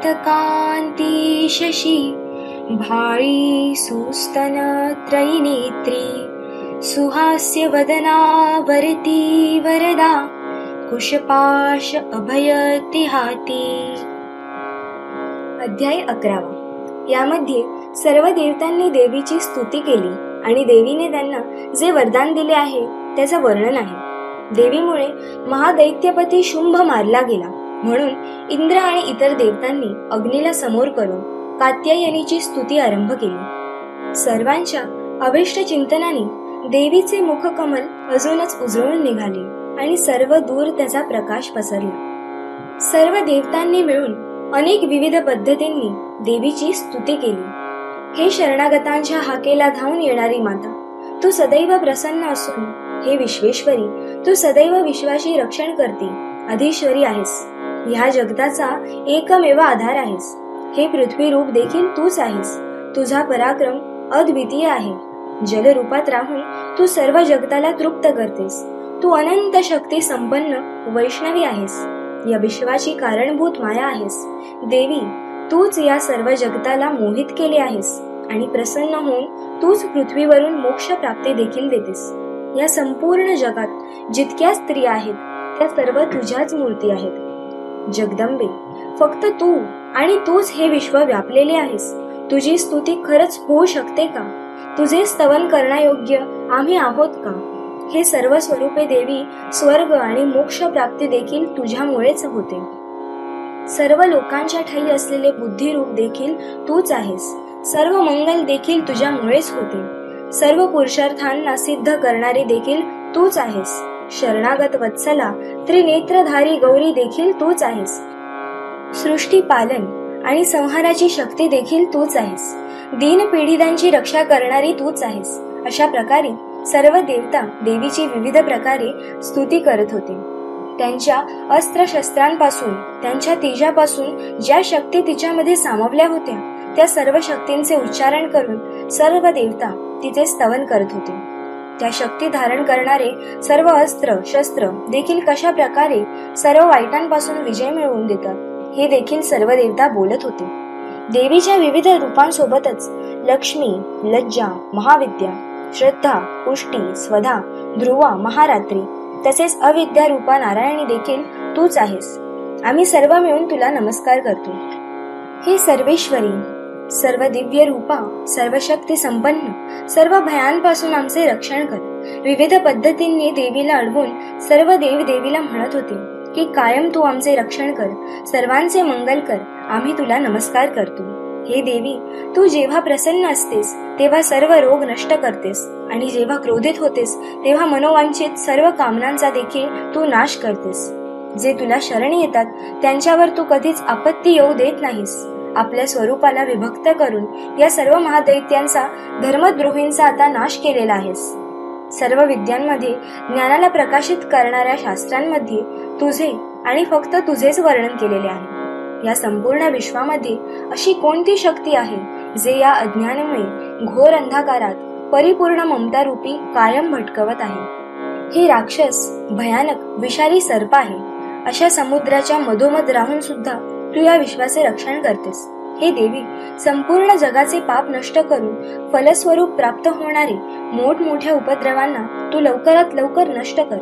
कांती शशी भाळी सुस्तन त्रैनेत्री सुहास्य वदना वरती वरदा कुशपाश अभयति हाती. अध्याय 11. यामध्ये सर्व देवतांनी देवीची स्तुती केली आणि देवीने त्यांना जे वरदान दिले आहे त्याचं वर्णन आहे. देवीमुळे महादैत्यपती शुंभ मारला गेला म्हणून इंद्र आणि इतर देवतांनी अग्नीला समोर करून कात्यायनीची स्तुती आरंभ केली. सर्वांच्या अभिष्ट चिंतनाने देवीचे मुखकमल अजूनच उजळून निघाले आणि सर्व दूर त्याचा प्रकाश पसरला. सर्व देवतांनी मिळून अनेक विविध पद्धतींनी देवीची स्तुती केली. हे शरणागतांच्या हाकेला धावून येणारी माता, तू सदैव प्रसन्न असून हे विश्वेश्वरी, तू सदैव विश्वाची रक्षण करते अधीश्वरी आहेस. ह्या जगताचा एकमेव आधार आहेस. हे पृथ्वी रूप देखील तूच आहेस. तुझा पराक्रम अद्वितीय आहे. जलरूपात राहून तू सर्व जगताला तृप्त करतेस. तू अनंत शक्ती संपन्न वैष्णवी आहेस. या विश्वाची कारणभूत माया आहेस. देवी, तूच या सर्व जगताला मोहित केले आहेस आणि प्रसन्न होऊन तूच पृथ्वीवरून मोक्ष प्राप्ती देखील देतेस. या संपूर्ण जगात जितक्या स्त्रिया आहेत त्या सर्व तुझ्याच मूर्ती आहेत. जगदंबे, फक्त तू आणि तूच हे विश्व व्यापलेले आहेस. तुझी स्तुती खरंच होऊ शकते का? तुझे स्तवन करण्यायोग्य आम्ही आहोत का? हे सर्व स्वरूपे देवी, स्वर्ग आणि मोक्ष प्राप्ती देखील तुझ्यामुळेच होते. सर्व लोकांच्या ठायी असलेले बुद्धिरूप देखील तूच आहेस. सर्व मंगल देखील तुझ्यामुळेच होते. सर्व पुरुषार्थांना सिद्ध करणारी देखील तूच आहेस. शरणागत वत्सला, त्रिनेत्रधारी गौरी देखील तूच आहेस. सृष्टी पालन आणि संहाराची शक्ती देखील तूच आहेस. दीन पीडितांची रक्षा करणारी तूच आहेस. अशा प्रकारे सर्व देवता देवीची विविध प्रकारे स्तुती करत होते. त्यांच्या अस्त्रशस्त्रांपासून, त्यांच्या तेजापासून ज्या शक्ती तिच्यामध्ये सामावल्या होत्या त्या सर्व शक्तींचे उच्चारण करून सर्व देवता तिचे स्तवन करत होते. त्या शक्ती धारण करणारे सर्व अस्त्र शस्त्र देखील कशा प्रकारे सर्व वाईटांपासून विजय मिळवून देतात हे देखील सर्व देवता बोलत होते. देवीच्या विविध रूपांसोबतच लक्ष्मी, लज्जा, महाविद्या, श्रद्धा, पुष्टी, स्वधा, ध्रुवा, महारात्री तसेच अविद्या रूपा नारायणी देखील तूच आहेस. आम्ही सर्व मिळून तुला नमस्कार करतो. हे सर्वेश्वरी, सर्व दिव्य रूपा, सर्व शक्ती संपन्न, सर्व भयांपासून आमचे रक्षण कर. विविध पद्धतींनी देवीला अडवून सर्व देव देवीला म्हणत होते की कायम तू आमचे रक्षण कर, सर्वांचे मंगल कर. आम्ही तुला नमस्कार करतो. हे देवी, तू जेव्हा प्रसन्न असतेस तेव्हा सर्व रोग नष्ट करतेस आणि जेव्हा क्रोधित होतेस तेव्हा मनोवांछित सर्व कामनांचा देखील तू नाश करतेस. जे तुला शरण येतात त्यांच्यावर तू कधीच आपत्ती येऊ देत नाहीस. आपल्या स्वरूपाला विभक्त करून या सर्व महादैत्यांचा, धर्मद्रोहींचा आता नाश केलेला आहेस. सर्व विद्यांमध्ये ज्ञानाला प्रकाशित करणाऱ्या शास्त्रांमध्ये तुझे आणि फक्त तुझेच वर्णन केलेले आहे. या संपूर्ण विश्वामध्ये अशी कोणती शक्ती आहे जे या अज्ञानामुळे घोर अंधकारात परिपूर्ण ममता रूपी कायम भटकवत आहे? हे राक्षस भयानक विषारी सर्प आहे. अशा समुद्राच्या मधोमध राहून सुद्धा तू या विश्वाचे रक्षण करतेस. हे देवी, संपूर्ण जगाचे पाप नष्ट करून फलस्वरूप प्राप्त होणारे मोठमोठ्या उपद्रवांना तू लवकरात लवकर नष्ट कर.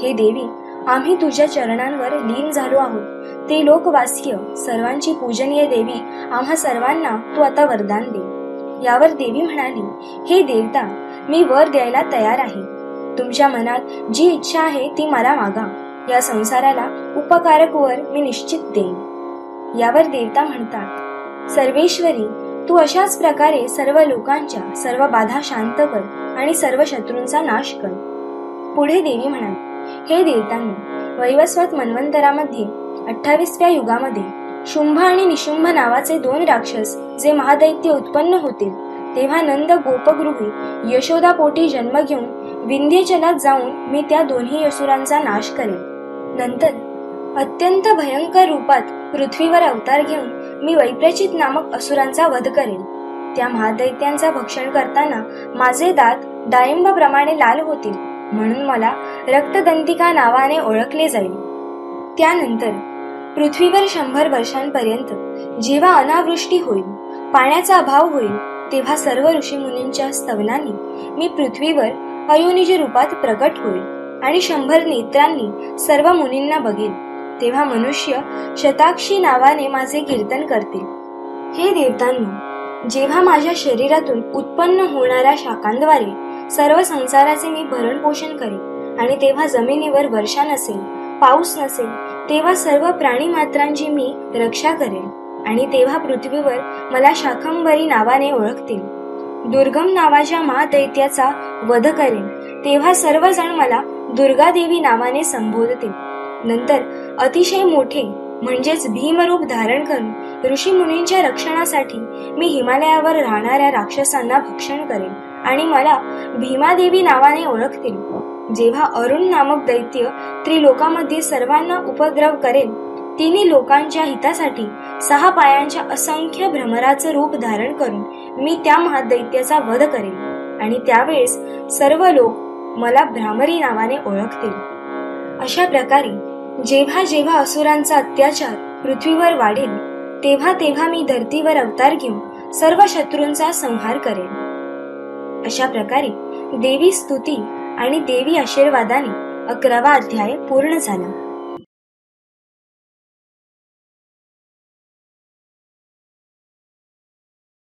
हे देवी, आम्ही तुझ्या चरणांवर लीन झालो आहोत. ते लोकवासीय सर्वांची पूजनीय देवी, आम्हा सर्वांना तू आता वरदान दे. यावर देवी म्हणाली, हे देवता, मी वर द्यायला तयार आहे. तुमच्या मनात जी इच्छा आहे ती मला मागा. या संसाराला उपकारक वर मी निश्चित देईन. यावर देवता म्हणतात, सर्वेश्वरी, तू अशाच प्रकारे सर्व लोकांच्या सर्व बाधा शांत कर आणि सर्व शत्रूंचा नाश कर. पुढे देवी म्हणाली, हे देवतांनी, वैवस्वत मन्वंतरामध्ये 28व्या युगामध्ये शुंभ आणि निशुंभ नावाचे 2 राक्षस जे महादैत्य उत्पन्न होतील तेव्हा नंद गोपगृही यशोदापोटी जन्म घेऊन विंध्यचलात जाऊन मी त्या दोन्ही असुरांचा नाश करेन. नंतर अत्यंत भयंकर रूपात पृथ्वीवर अवतार घेऊन मी वैप्रचित नामक असुरांचा वध करेन. त्या महादैत्यांचा भक्षण करताना माझे दात डाळिंबाप्रमाणे लाल होतील म्हणून मला रक्तदंतिका नावाने ओळखले जाईल. त्यानंतर पृथ्वीवर 100 वर्षांपर्यंत जेव्हा अनावृष्टी होईल, पाण्याचा अभाव होईल, तेव्हा सर्व ऋषीमुनींच्या स्तवनाने मी पृथ्वीवर अयोनिज रूपात प्रकट होईल आणि 100 नेत्रांनी सर्व मुनींना बघेल. तेव्हा मनुष्य शताक्षी नावाने माझे कीर्तन करतील. हे देवतांनो, जेव्हा माझ्या शरीरातून उत्पन्न होणाऱ्या शाखांद्वारे सर्व संसाराचे मी भरण पोषण करेन आणि तेव्हा जमिनीवर वर्षा नसेल, पाऊस नसेल, तेव्हा सर्व प्राणी मात्रांची मी रक्षा करेन आणि तेव्हा पृथ्वीवर मला शाकंभरी नावाने ओळखतील. दुर्गम नावाच्या महादैत्याचा वध करेन, तेव्हा सर्वजण मला दुर्गादेवी नावाने संबोधतील. नंतर अतिशय मोठे म्हणजेच भीमरूप धारण करून ऋषीमुनींच्या रक्षणासाठी मी हिमालयावर राहणाऱ्या राक्षसांना भक्षण करेन आणि मला भीमादेवी नावाने ओळखतील. जेव्हा अरुण नामक दैत्य त्रिलोकामध्ये सर्वांना उपद्रव करेल, तिन्ही लोकांच्या हितासाठी 6 पायांच्या असंख्य भ्रमराचं रूप धारण करून मी त्या महादैत्याचा वध करेन आणि त्यावेळेस सर्व लोक मला भ्रामरी नावाने ओळखतील. अशा प्रकारे जेव्हा जेव्हा असुरांचा अत्याचार पृथ्वीवर वाढेल, तेव्हा तेव्हा मी धरतीवर अवतार घेऊन सर्व शत्रूंचा संहार करेन. अशा प्रकारे देवी स्तुती आणि देवी आशीर्वादाने 11वा अध्याय पूर्ण झाला.